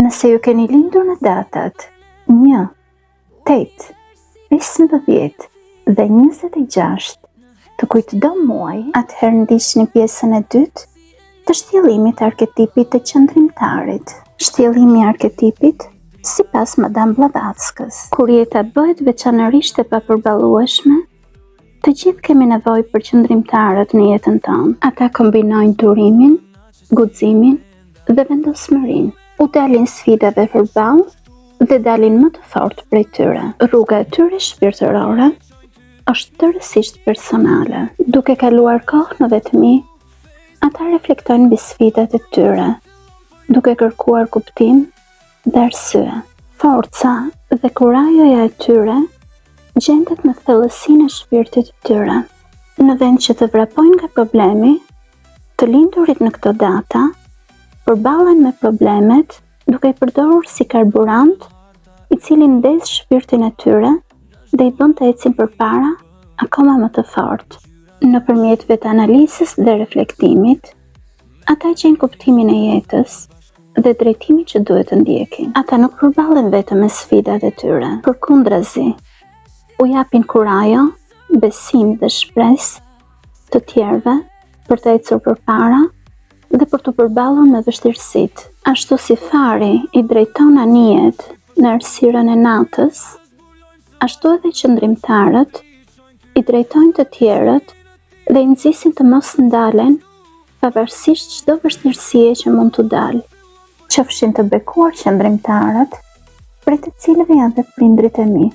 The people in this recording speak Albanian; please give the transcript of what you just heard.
Nëse ju keni lindur në datat 1, 8, 15 dhe 26 të kujtdo muaj, atëherë ndiqni pjesën e dytë të shtjellimit të arketipit të qëndrimtarit. Shtjellimi i arketipit sipas Madame Blavatsky's. Kur jeta bëhet veçanërisht e papërballueshme, të gjithë kemi nevojë për qëndrimtarët në jetën tonë. Ata kombinojnë durimin, guximin dhe vendosmërinë. U dalin sfidave përballë dhe dalin më të fortë prej tyre. Rruga e tyre shpirtërore është tërësisht personale. Duke kaluar kohë në vetmi, ata reflektojnë mbi sfidat e tyre, duke kërkuar kuptim dhe arsye. Forca dhe kurajoja e tyre gjendet në thellësinë e shpirtit të tyre. Në vend që të vrapojnë nga problemi, të lindurit në këto data përballen me problemet duke i përdorur si karburant, i cili ndez shpirtin e tyre dhe i bën të ecin përpara akoma më të fortë. Nëpërmjet vetanalizës dhe reflektimit, ata gjejnë kuptimin e jetës dhe drejtimin që duhet të ndjekin. Ata nuk përballen vetëm me sfidat e tyre, përkundrazi, u japin kurajo, besim dhe shpresë të tjerëve për të ecur përpara dhe për të përballur me vështirësitë. Ashtu si fari i drejton anijet në errësirën e natës, ashtu edhe qëndrimtarët i drejtojnë të tjerët dhe i nxisin të mos ndalen pavarësisht çdo vështirësie që mund të dalë. Qofshin të bekuar qëndrimtarët, prej të cilëve janë dhe prindrit e mi.